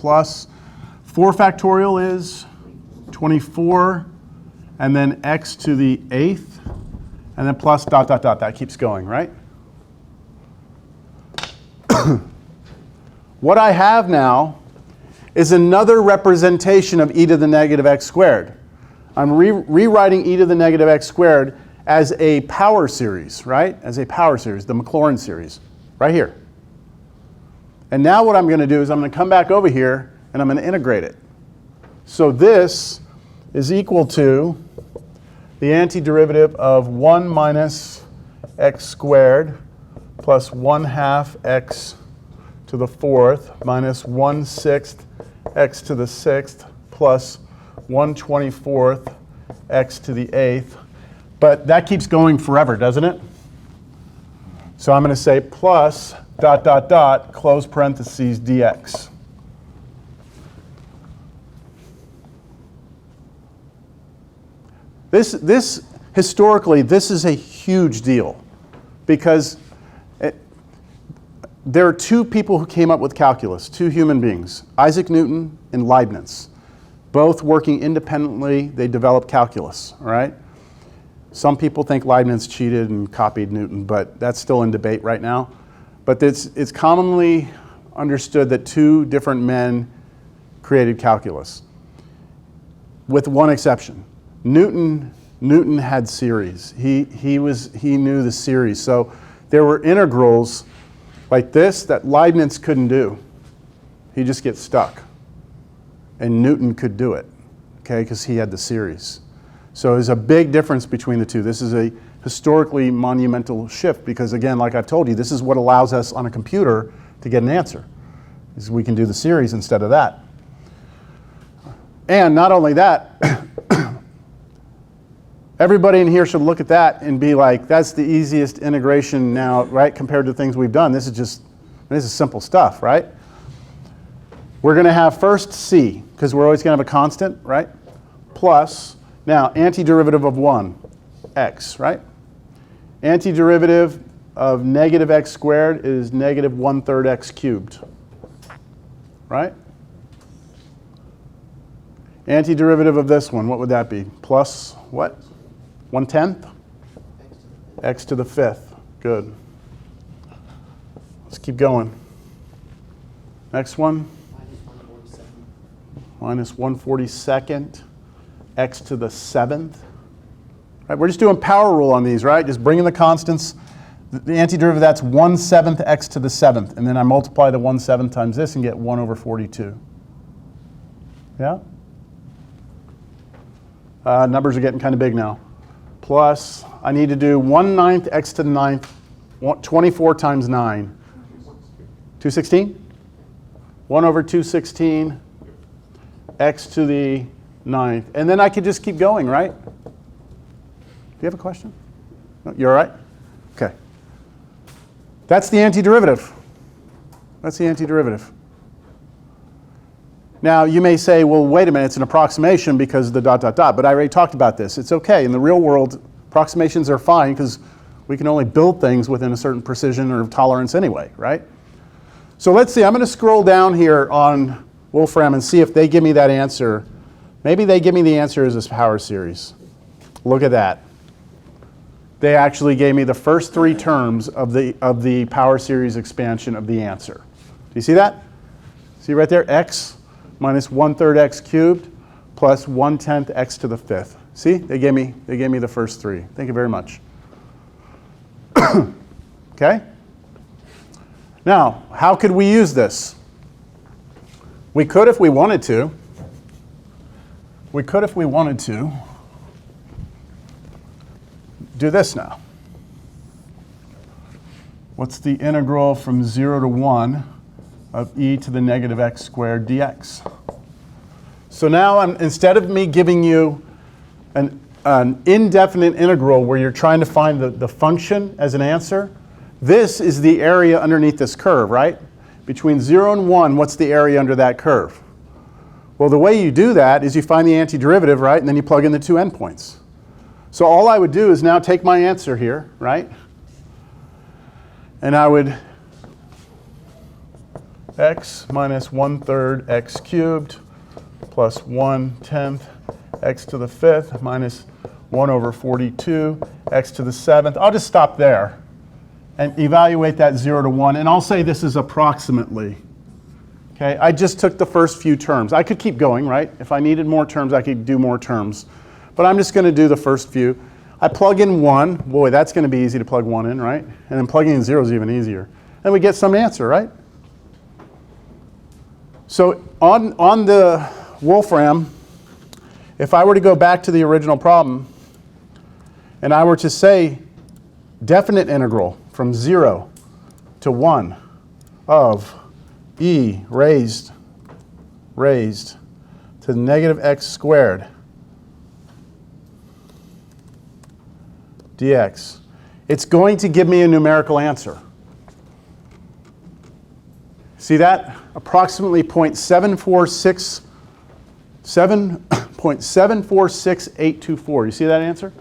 plus 4 factorial is 24, and then x to the 8th, and then plus dot, dot, dot. That keeps going, right? What I have now is another representation of e to the negative x squared. I'm rewriting e to the negative x squared as a power series, right? As a power series, the Maclaurin series, right here. And now what I'm going to do is I'm going to come back over here and I'm going to integrate it. So this is equal to the antiderivative of 1 minus x squared plus 1/2 x to the 4th minus 1/6 x to the 6th plus 1/24 x to the 8th. But that keeps going forever, doesn't it? So I'm going to say plus dot, dot, dot, close parentheses, dx. This historically, this is a huge deal because there are two people who came up with calculus, two human beings, Isaac Newton and Leibniz. Both working independently, they developed calculus, all right? Some people think Leibniz cheated and copied Newton, but that's still in debate right now. But it's commonly understood that two different men created calculus, with one exception. Newton had series. He knew the series. So there were integrals like this that Leibniz couldn't do. He just gets stuck. And Newton could do it, okay, because he had the series. So there's a big difference between the two. This is a historically monumental shift because, again, like I've told you, this is what allows us on a computer to get an answer, is we can do the series instead of that. And not only that, everybody in here should look at that and be like, that's the easiest integration now, right, compared to things we've done. This is simple stuff, right? We're going to have first c, because we're always going to have a constant, right? Plus, now, antiderivative of 1, x, right? Antiderivative of negative x squared is negative 1/3 x cubed, right? Antiderivative of this one, what would that be? Plus what? 1/10? X to the 5th. Good. Let's keep going. Next one. Minus 1/42nd. X to the 7th. Right, we're just doing power rule on these, right? Just bringing the constants. The antiderivative of that's 1/7 x to the 7th. And then I multiply the 1/7 times this and get 1/42. Yeah? Numbers are getting kind of big now. Plus, I need to do 1/9 x to the 9th, 24 times 9. 216? 1/216 x to the 9th. And then I could just keep going, right? Do you have a question? No, you're all right? Okay. That's the antiderivative. That's the antiderivative. Now, you may say, well, wait a minute, it's an approximation because of the dot, dot, dot. But I already talked about this. It's okay. In the real world, approximations are fine because we can only build things within a certain precision or tolerance anyway, right? So let's see. I'm going to scroll down here on Wolfram and see if they give me that answer. Maybe they give me the answer as this power series. Look at that. They actually gave me the first 3 terms of the power series expansion of the answer. Do you see that? See right there? X minus 1/3 x cubed plus 1/10 x to the 5th. See? They gave me the first 3. Thank you very much. Okay? Now, how could we use this? We could if we wanted to. Do this now. What's the integral from 0 to 1 of e to the negative x squared dx? So now, instead of me giving you an indefinite integral where you're trying to find the function as an answer, this is the area underneath this curve, right? Between 0 and 1, what's the area under that curve? Well, the way you do that is you find the antiderivative, right? And then you plug in the 2 endpoints. So all I would do is now take my answer here, right? And I would x minus 1/3 x cubed plus 1/10 x to the 5th minus 1/42 x to the 7th. I'll just stop there and evaluate that 0 to 1, and I'll say this is approximately. Okay, I just took the first few terms. I could keep going, right? If I needed more terms, I could do more terms. But I'm just going to do the first few. I plug in 1. Boy, that's going to be easy to plug 1 in, right? And then plugging in 0 is even easier. And we get some answer, right? So on the Wolfram, if I were to go back to the original problem, and I were to say definite integral from 0 to 1 of e raised to negative x squared dx, it's going to give me a numerical answer. See that? Approximately 7.746824. You see that answer?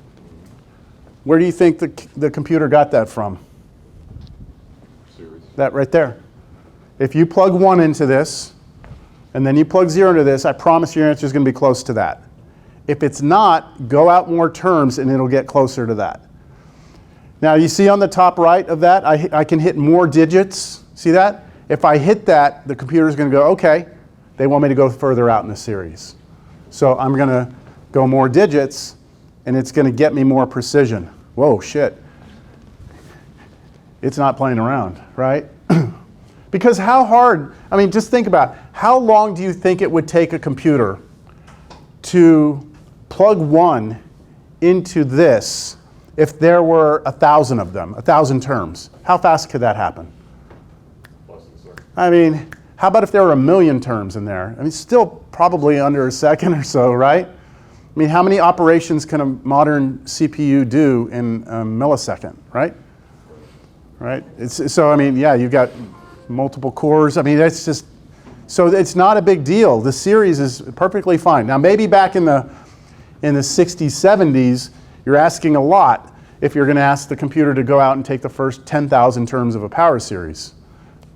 Where do you think the computer got that from? Series. That right there. If you plug 1 into this, and then you plug 0 into this, I promise your answer is going to be close to that. If it's not, go out more terms and it'll get closer to that. Now you see on the top right of that, I can hit more digits. See that? If I hit that, the computer is going to go, okay, they want me to go further out in the series. So I'm going to go more digits, and it's going to get me more precision. Whoa, shit. It's not playing around, right? Because how hard, I mean, just think about it. How long do you think it would take a computer to plug 1 into this if there were 1,000 of them, 1,000 terms? How fast could that happen? I mean, how about if there were 1,000,000 terms in there? I mean, still probably under a second or so, right? I mean, how many operations can a modern CPU do in a millisecond, right? Right? So, I mean, yeah, you've got multiple cores. I mean, that's just, so it's not a big deal. The series is perfectly fine. Now, maybe back in the 60s, 70s, you're asking a lot if you're going to ask the computer to go out and take the first 10,000 terms of a power series.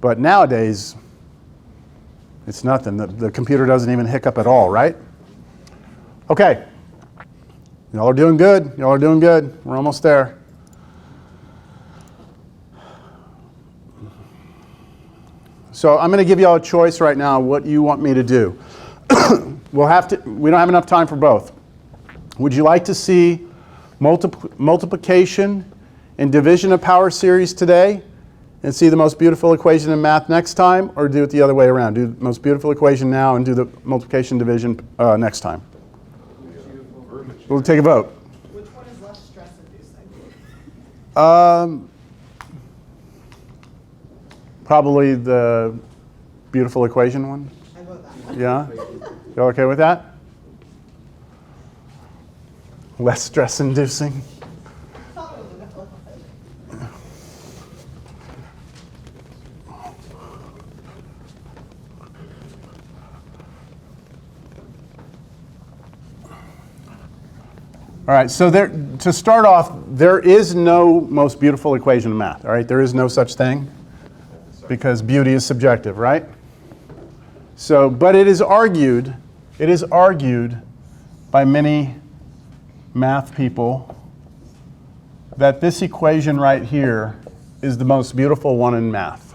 But nowadays, it's nothing. The computer doesn't even hiccup at all, right? Okay. Y'all are doing good. Y'all are doing good. We're almost there. So I'm going to give y'all a choice right now what you want me to do. We don't have enough time for both. Would you like to see multiplication and division of power series today and see the most beautiful equation in math next time, or do it the other way around? Do the most beautiful equation now and do the multiplication division next time? We'll take a vote. Which one is less stress-inducing? Probably the beautiful equation one. I vote that one. Yeah? You okay with that? Less stress-inducing. All right, so to start off, there is no most beautiful equation in math, all right? There is no such thing because beauty is subjective, right? So, but it is argued by many math people that this equation right here is the most beautiful one in math.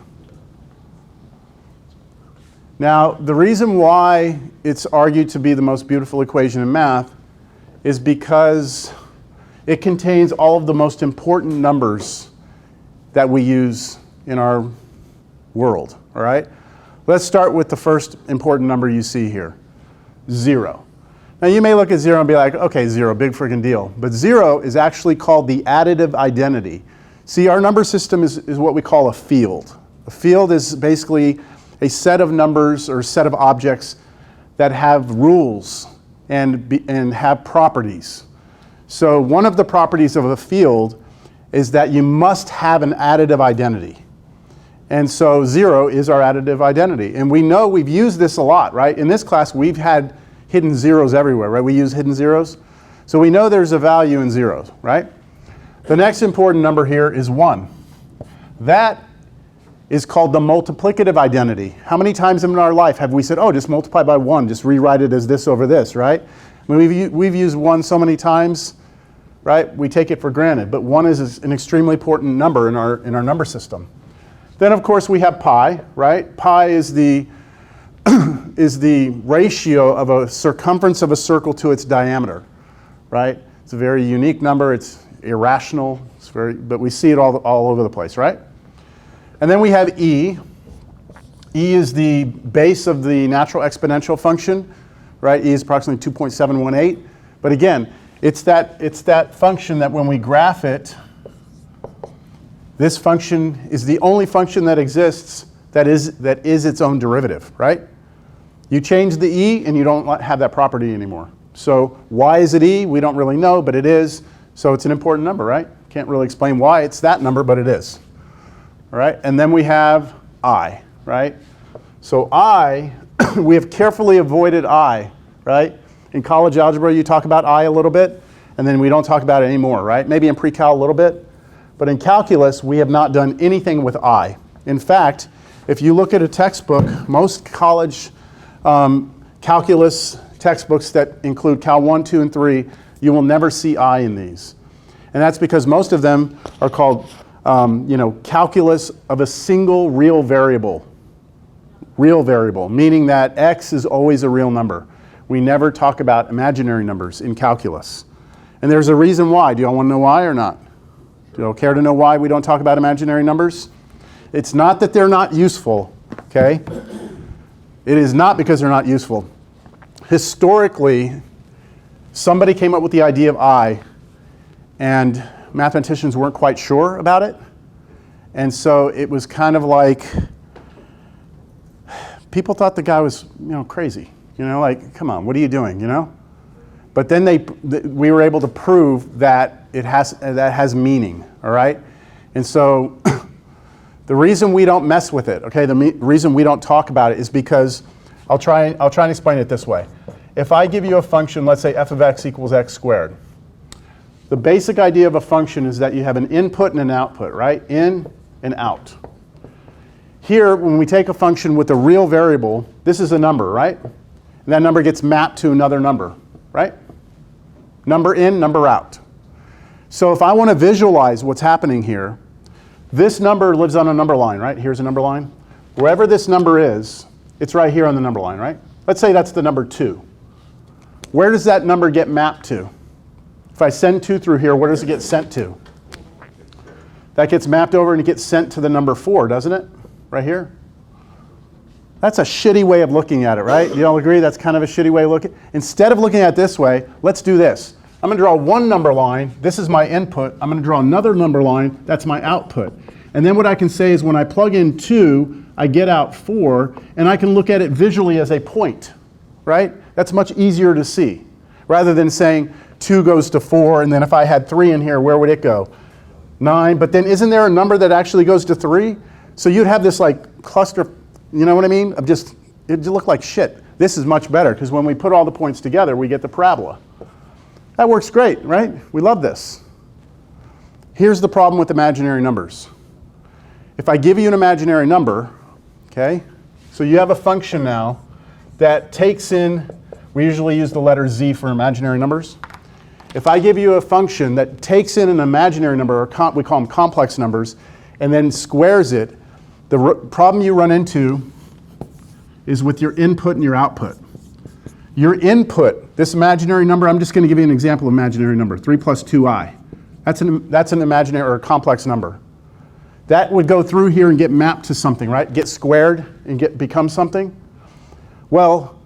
Now, the reason why it's argued to be the most beautiful equation in math is because it contains all of the most important numbers that we use in our world, all right? Let's start with the first important number you see here, 0. Now you may look at 0 and be like, okay, 0, big freaking deal. But 0 is actually called the additive identity. See, our number system is what we call a field. A field is basically a set of numbers or set of objects that have rules and have properties. So one of the properties of a field is that you must have an additive identity. And so 0 is our additive identity. And we know we've used this a lot, right? In this class, we've had hidden zeros everywhere, right? We use hidden zeros. So we know there's a value in zeros, right? The next important number here is 1. That is called the multiplicative identity. How many times in our life have we said, oh, just multiply by 1, just rewrite it as this over this, right? I mean, we've used 1 so many times, right? We take it for granted, but 1 is an extremely important number in our number system. Then, of course, we have pi, right? Pi is the ratio of a circumference of a circle to its diameter, right? It's a very unique number. It's irrational, but we see it all over the place, right? And then we have e. E is the base of the natural exponential function, right? E is approximately 2.718. But again, it's that function that when we graph it, this function is the only function that exists that is its own derivative, right? You change the e and you don't have that property anymore. So why is it e? We don't really know, but it is. So it's an important number, right? Can't really explain why it's that number, but it is. All right, and then we have I, right? So I, we have carefully avoided I, right? In college algebra, you talk about I a little bit, and then we don't talk about it anymore, right? Maybe in pre-cal a little bit, but in calculus, we have not done anything with I. In fact, if you look at a textbook, most college calculus textbooks that include Cal 1, 2, and 3, you will never see I in these. And that's because most of them are called calculus of a single real variable. Real variable, meaning that x is always a real number. We never talk about imaginary numbers in calculus. And there's a reason why. Do y'all want to know why or not? Do y'all care to know why we don't talk about imaginary numbers? It's not that they're not useful, okay? It is not because they're not useful. Historically, somebody came up with the idea of I, and mathematicians weren't quite sure about it. And so it was kind of like, people thought the guy was, crazy. Like, come on, what are you doing, But then we were able to prove that that has meaning, all right? And so the reason we don't mess with it, okay, the reason we don't talk about it is because, I'll try and explain it this way. If I give you a function, let's say f of x equals x squared, the basic idea of a function is that you have an input and an output, right? In and out. Here, when we take a function with a real variable, this is a number, right? And that number gets mapped to another number, right? Number in, number out. So if I want to visualize what's happening here, this number lives on a number line, right? Here's a number line. Wherever this number is, it's right here on the number line, right? Let's say that's the number 2. Where does that number get mapped to? If I send 2 through here, where does it get sent to? That gets mapped over and it gets sent to the number 4, doesn't it? Right here? That's a shitty way of looking at it, right? You all agree that's kind of a shitty way of looking? Instead of looking at it this way, let's do this. I'm going to draw one number line. This is my input. I'm going to draw another number line. That's my output. And then what I can say is when I plug in 2, I get out 4, and I can look at it visually as a point, right? That's much easier to see, rather than saying 2 goes to 4, and then if I had 3 in here, where would it go? 9, but then isn't there a number that actually goes to 3? So you'd have this like cluster, you know what I mean? Of just, it'd look like shit. This is much better, because when we put all the points together, we get the parabola. That works great, right? We love this. Here's the problem with imaginary numbers. If I give you an imaginary number, okay, so you have a function now that takes in, we usually use the letter z for imaginary numbers. If I give you a function that takes in an imaginary number, or we call them complex numbers, and then squares it, the problem you run into is with your input and your output. Your input, this imaginary number, I'm just going to give you an example of imaginary number, 3 plus 2i. That's an imaginary or a complex number. That would go through here and get mapped to something, right? Get squared and become something. Well,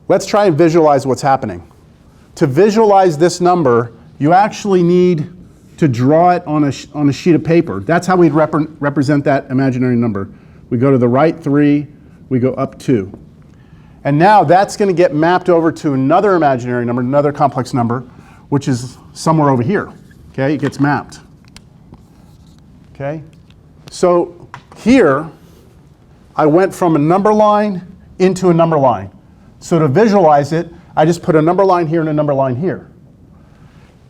let's try and visualize what's happening. To visualize this number, you actually need to draw it on a sheet of paper. That's how we'd represent that imaginary number. We go to the right 3, we go up 2. And now that's going to get mapped over to another imaginary number, another complex number, which is somewhere over here. Okay, it gets mapped. Okay, so here I went from a number line into a number line. So to visualize it, I just put a number line here and a number line here.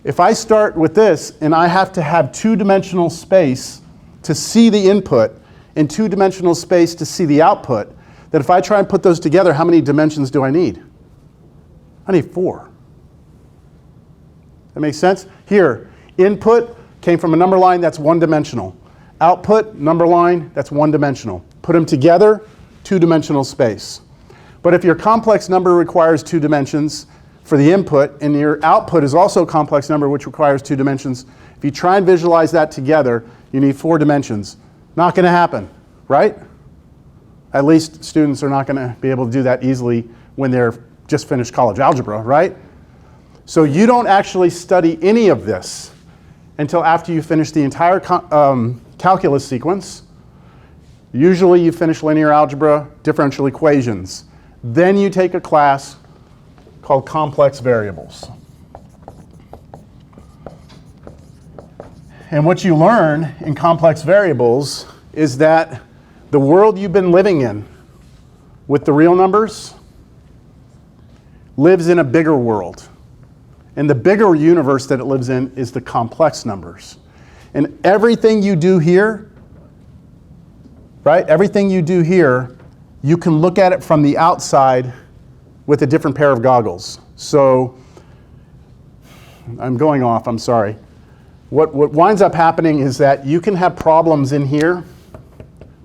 If I start with this and I have to have two-dimensional space to see the input, in two-dimensional space to see the output, that if I try and put those together, how many dimensions do I need? I need 4. That makes sense? Here, input came from a number line, that's one-dimensional. Output, number line, that's one-dimensional. Put them together, two-dimensional space. But if your complex number requires 2 dimensions for the input, and your output is also a complex number which requires 2 dimensions, if you try and visualize that together, you need 4 dimensions. Not going to happen, right? At least students are not going to be able to do that easily when they're just finished college algebra, right? So you don't actually study any of this until after you finish the entire calculus sequence. Usually you finish linear algebra, differential equations. Then you take a class called complex variables. And what you learn in complex variables is that the world you've been living in with the real numbers lives in a bigger world. And the bigger universe that it lives in is the complex numbers. And everything you do here, right? Everything you do here, you can look at it from the outside with a different pair of goggles. So I'm going off, I'm sorry. What winds up happening is that you can have problems in here,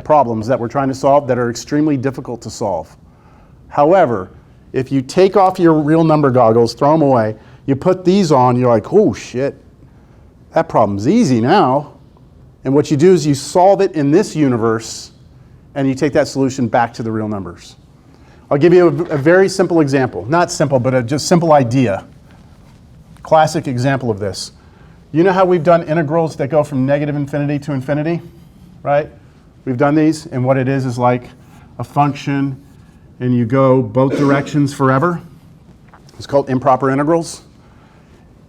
problems that we're trying to solve that are extremely difficult to solve. However, if you take off your real number goggles, throw them away, you put these on, you're like, oh shit, that problem's easy now. And what you do is you solve it in this universe and you take that solution back to the real numbers. I'll give you a very simple example. Not simple, but a just simple idea. Classic example of this. You know how we've done integrals that go from negative infinity to infinity, right? We've done these, and what it is like a function, and you go both directions forever. It's called improper integrals.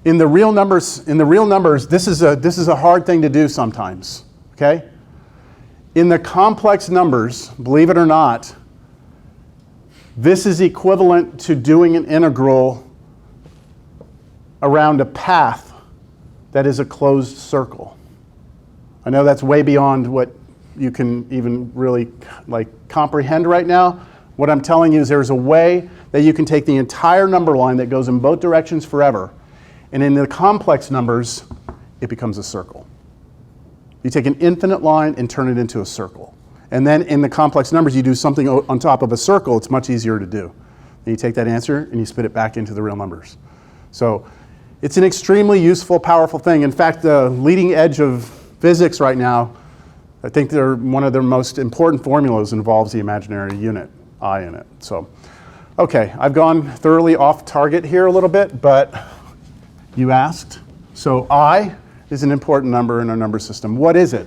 In the real numbers, this is a hard thing to do sometimes, okay? In the complex numbers, believe it or not, this is equivalent to doing an integral around a path that is a closed circle. I know that's way beyond what you can even really comprehend right now. What I'm telling you is there's a way that you can take the entire number line that goes in both directions forever, and in the complex numbers, it becomes a circle. You take an infinite line and turn it into a circle. And then in the complex numbers, you do something on top of a circle, it's much easier to do. And you take that answer and you spit it back into the real numbers. So it's an extremely useful, powerful thing. In fact, the leading edge of physics right now, I think one of their most important formulas involves the imaginary unit, I, in it. So, okay, I've gone thoroughly off target here a little bit, but you asked. So I is an important number in our number system. What is it?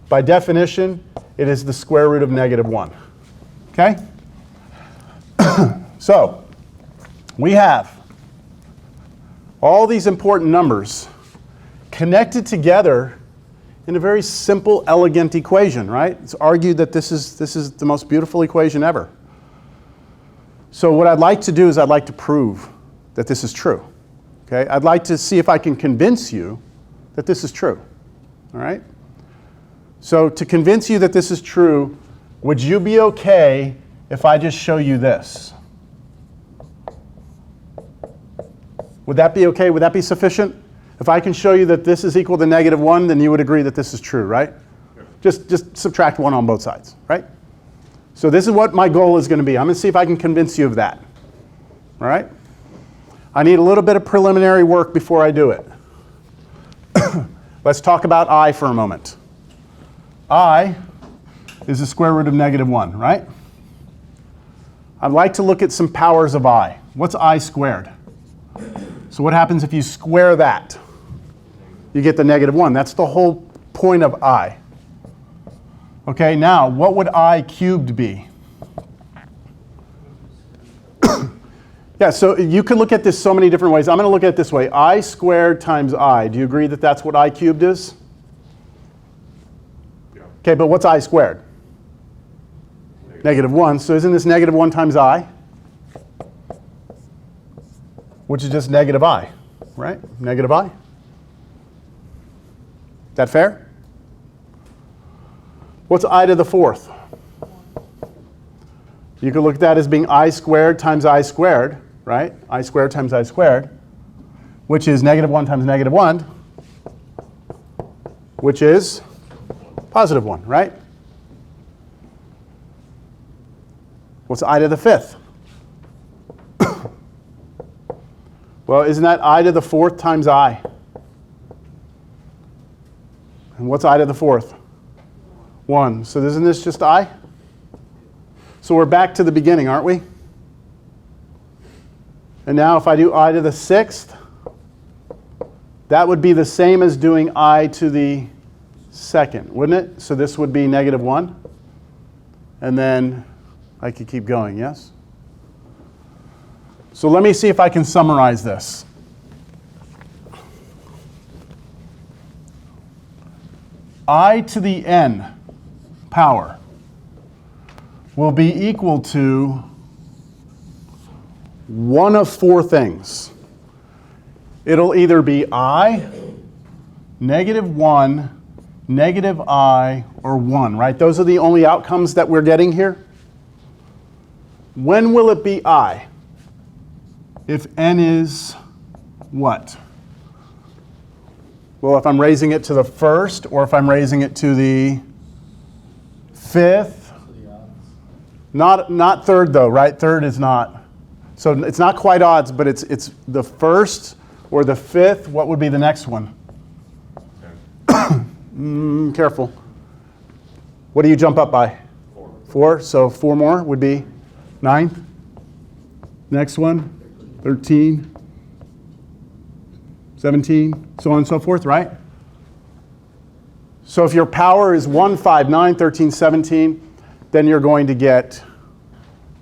By definition, it is the square root of -1. Okay? So, we have all these important numbers connected together in a very simple, elegant equation, right? It's argued that this is the most beautiful equation ever. So what I'd like to do is I'd like to prove that this is true. Okay? I'd like to see if I can convince you that this is true. All right? So to convince you that this is true, would you be okay if I just show you this? Would that be okay? Would that be sufficient? If I can show you that this is equal to -1, then you would agree that this is true, right? Yeah. Just subtract 1 on both sides, right? So this is what my goal is going to be. I'm going to see if I can convince you of that. All right? I need a little bit of preliminary work before I do it. Let's talk about I for a moment. I is the square root of -1, right? I'd like to look at some powers of I. What's I squared? So what happens if you square that? You get the -1. That's the whole point of I. Okay, now what would I cubed be? Yeah, so you could look at this so many different ways. I'm going to look at it this way. I squared times I. Do you agree that that's what I cubed is? Yeah. Okay, but what's I squared? -1. So isn't this -1 times I? Which is just -I, right? -I. Is that fair? What's I to the fourth? You could look at that as being I squared times I squared, right? I squared times I squared, which is -1 times -1, which is +1, right? What's I to the fifth? Well, isn't that I to the fourth times I? And what's I to the fourth? 1. So isn't this just I? So we're back to the beginning, aren't we? And now if I do I to the sixth, that would be the same as doing I to the second, wouldn't it? So this would be -1. And then I could keep going, yes? So let me see if I can summarize this. I to the n power will be equal to one of four things. It'll either be I, -1, -I, or 1, right? Those are the only outcomes that we're getting here. When will it be I? If n is what? Well, if I'm raising it to the first, or if I'm raising it to the fifth. Not third though, right? Third is not. So it's not quite odds, but it's the first or the fifth. What would be the next one? Careful. What do you jump up by? 4. 4. So 4 more would be 9. Next one, 13, 17, so on and so forth, right? So if your power is 1, 5, 9, 13, 17, then you're going to get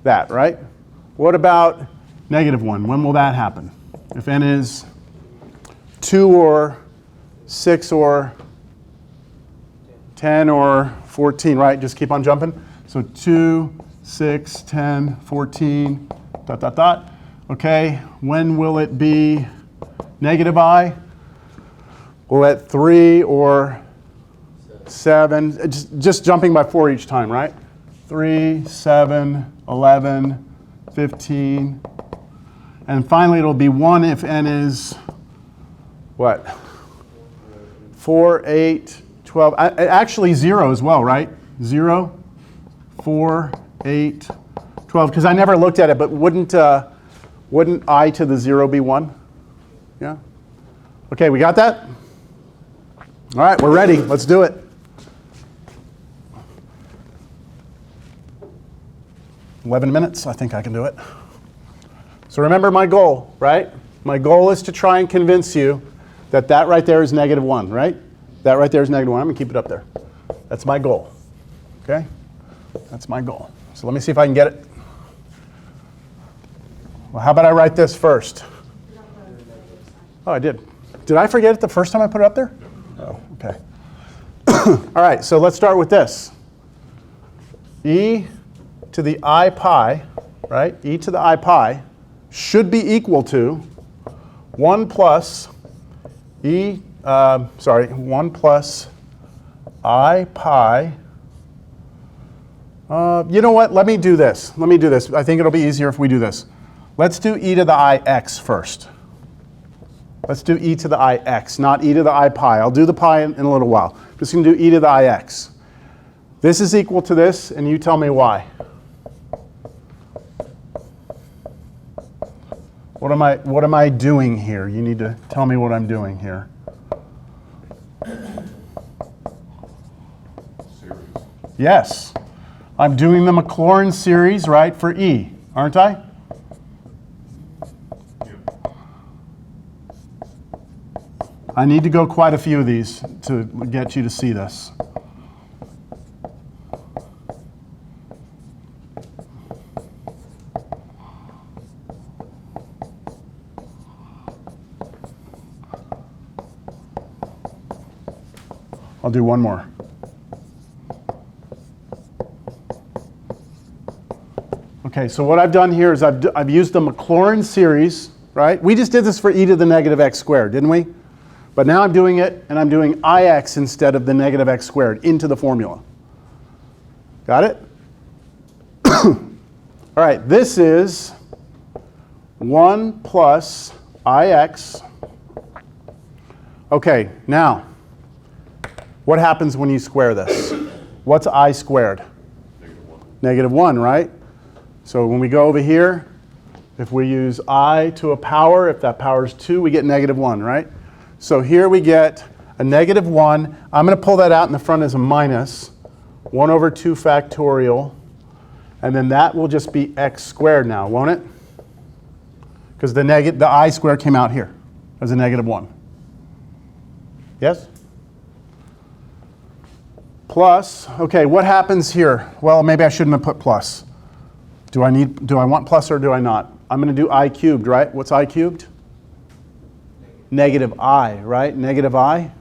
that, right? What about -1? When will that happen? If n is 2 or 6 or 10 or 14, right? Just keep on jumping. So 2, 6, 10, 14, ... Okay, when will it be -I? Well, at 3 or 7, just jumping by 4 each time, right? 3, 7, 11, 15. And finally, it'll be 1 if n is what? 4, 8, 12. Actually, 0 as well, right? 0, 4, 8, 12. Because I never looked at it, but wouldn't I to the 0 be 1? Yeah? Okay, we got that? All right, we're ready. Let's do it. "11 minutes, I think I can do it. So remember my goal, right? My goal is to try and convince you that that right there is -1, right? That right there is -1. I'm going to keep it up there. That's my goal. Okay? That's my goal. So let me see if I can get it. Well, how about I write this first? Oh, I did. Did I forget it the first time I put it up there? Oh, okay. All right, so let's start with this. E to the I pi, right? E to the I pi should be equal to 1 plus 1 plus I pi. You know what? Let me do this. I think it'll be easier if we do this. Let's do e to the ix first. Let's do e to the ix, not e to the I pi. I'll do the pi in a little while. I'm just going to do e to the ix. This is equal to this, and you tell me why. What am I doing here? You need to tell me what I'm doing here. Series. Yes. I'm doing the Maclaurin series, right, for E, aren't I? Yep. I need to go quite a few of these to get you to see this. I'll do one more. Okay, so what I've done here is I've used the Maclaurin series, right? We just did this for e to the -x squared, didn't we? But now I'm doing it, and I'm doing ix instead of the -x squared into the formula. Got it? All right, this is 1 plus ix. Okay, now, what happens when you square this? What's I squared? Negative 1, right? So when we go over here, if we use I to a power, if that power is 2, we get negative 1, right? So here we get a negative 1. I'm going to pull that out in the front as a minus. 1 over 2 factorial. And then that will just be x squared now, won't it? Because the I squared came out here as a negative 1. Yes? Plus, okay, what happens here? Well, maybe I shouldn't have put plus. Do I want plus or do I not? I'm going to do I cubed, right? What's I cubed? Negative I, right? Negative I.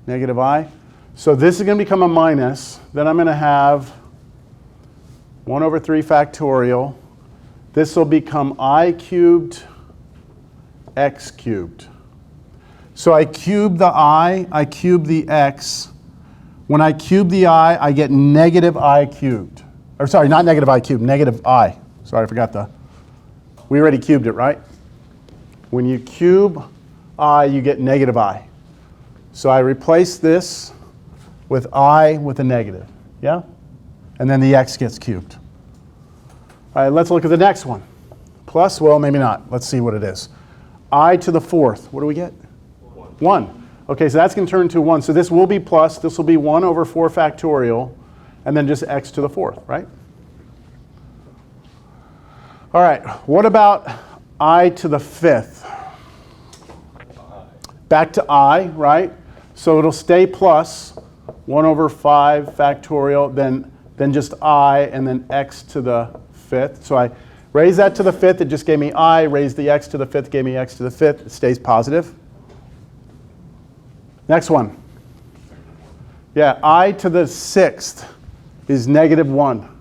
Negative I. So this is going to become a minus. Then I'm going to have 1 over 3 factorial. This will become I cubed, x cubed. So I cube the I cube the x. When I cube the I get negative I cubed. Or sorry, not negative I cubed, negative I. Sorry, I forgot we already cubed it, right? When you cube I, you get negative I. So I replace this with I with a negative, yeah? And then the x gets cubed. All right, let's look at the next one. Plus, well, maybe not. Let's see what it is. I to the 4th, what do we get? 1. Okay, so that's going to turn to 1. So this will be plus. This will be 1 over 4 factorial, and then just x to the 4th, right? All right, what about I to the 5th? Back to I, right? So it'll stay plus 1 over 5 factorial, then just I, and then x to the 5th. So I raise that to the 5th, it just gave me I. Raise the x to the 5th, gave me x to the 5th. It stays positive. Next one. Yeah, I to the 6th is negative 1.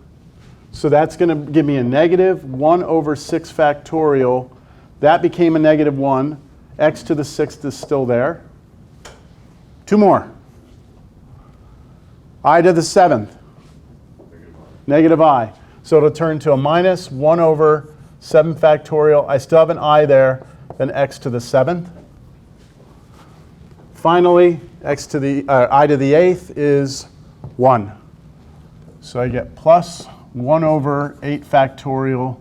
So that's going to give me a negative 1 over 6 factorial. That became a negative 1. X to the 6th is still there. 2 more. I to the 7th. Negative I. So it'll turn to a minus 1 over 7 factorial. I still have an I there. Then x to the 7th. Finally, I to the 8th is 1. So I get plus 1 over 8 factorial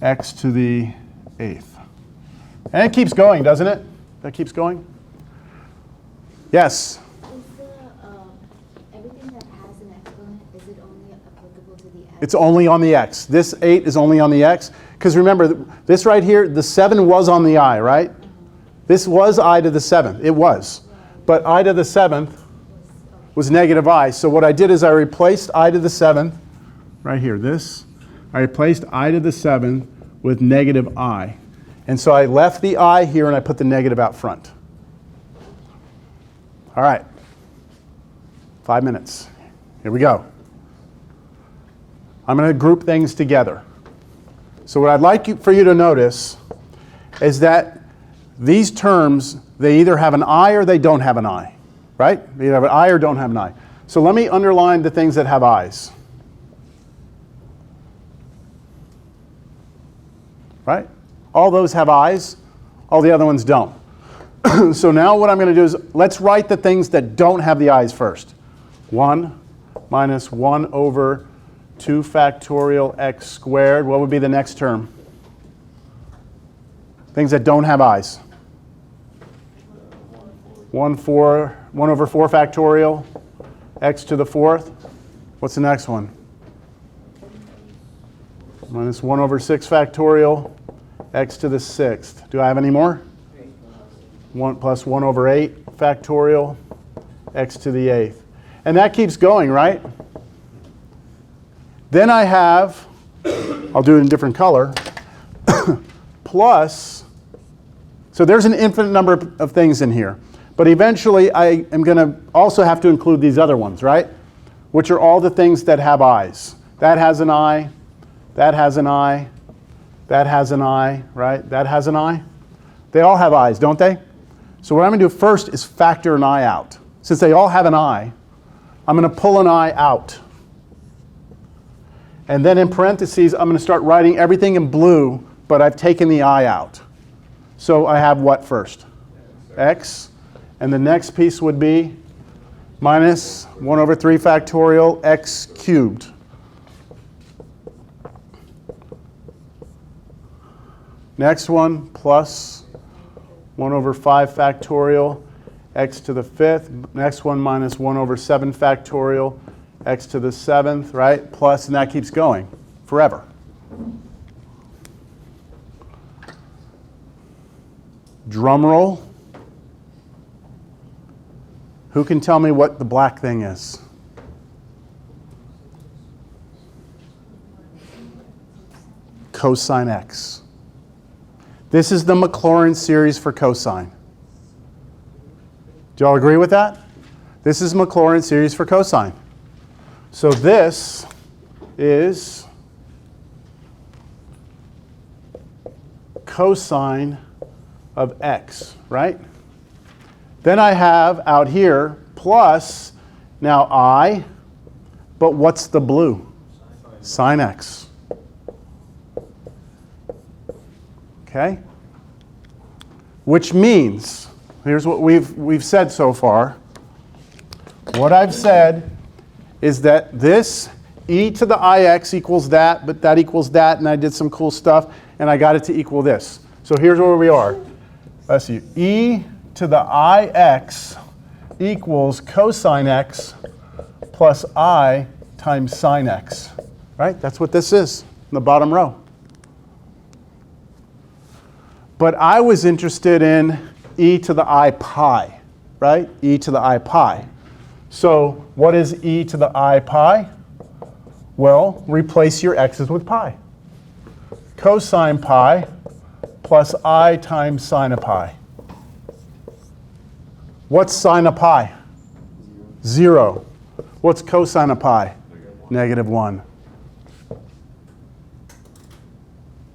x to the 8th. And it keeps going, doesn't it? That keeps going? Yes? Everything that has an exponent, is it only applicable to the x? It's only on the x. This 8 is only on the x. Because remember, this right here, the 7 was on the I, right? This was I to the 7th. It was. But I to the 7th was negative I. So what I did is I replaced I to the 7th, right here, this. I replaced I to the 7th with negative I. And so I left the I here and I put the negative out front. All right. 5 minutes. Here we go. I'm going to group things together. So what I'd like for you to notice is that these terms, they either have an I or they don't have an I, right? They either have an I or don't have an I. So let me underline the things that have I's. Right? All those have I's, all the other ones don't. So now what I'm going to do is, let's write the things that don't have the I's first. 1 minus 1 over 2 factorial x squared. What would be the next term? Things that don't have I's. 1 over 4 factorial x to the 4th. What's the next one? Minus 1 over 6 factorial x to the 6th. Do I have any more? 1 plus 1 over 8 factorial x to the 8th. And that keeps going, right? Then I have, I'll do it in a different color, plus, so there's an infinite number of things in here. But eventually I am going to also have to include these other ones, right? Which are all the things that have I's. That has an I, that has an I, that has an I, right? That has an I. They all have I's, don't they? So what I'm going to do first is factor an I out. Since they all have an I, I'm going to pull an I out. And then in parentheses, I'm going to start writing everything in blue, but I've taken the I out. So I have what first? X. And the next piece would be minus 1 over 3 factorial x cubed. Next one, plus 1 over 5 factorial x to the 5th. Next one, minus 1 over 7 factorial x to the 7th, right? Plus, and that keeps going forever. Drum roll. Who can tell me what the black thing is? Cosine x. This is the Maclaurin series for cosine. Do y'all agree with that? This is Maclaurin series for cosine. So this is cosine of x, right? Then I have out here plus, now I, but what's the blue? Sine x. Okay? Which means, here's what we've said so far. What I've said is that this e to the ix equals that, but that equals that, and I did some cool stuff, and I got it to equal this. So here's where we are. Let's see. E to the ix equals cosine x plus I times sine x. Right? That's what this is in the bottom row. But I was interested in e to the I pi, right? E to the I pi. So what is e to the I pi? Well, replace your x's with pi. Cosine pi plus I times sine of pi. What's sine of pi? 0. What's cosine of pi? -1.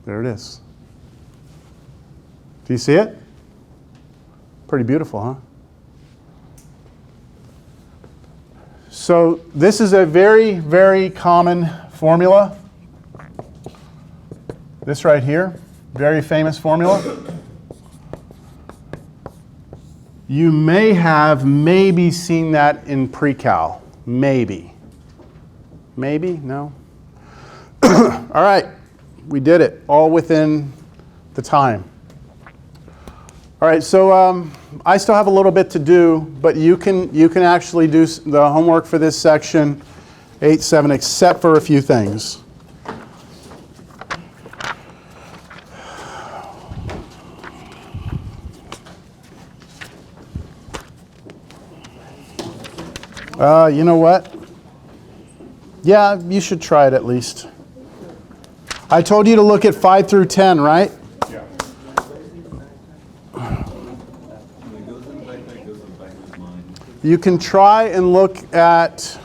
There it is. Do you see it? Pretty beautiful, huh? So this is a very, very common formula. This right here, very famous formula. You may have maybe seen that in pre-cal. Maybe. Maybe? No? All right. We did it. All within the time. All right. So I still have a little bit to do, but you can actually do the homework for this section 8-7, except for a few things. You know what? Yeah, you should try it at least. I told you to look at 5 through 10, right? Yeah. You can try and look at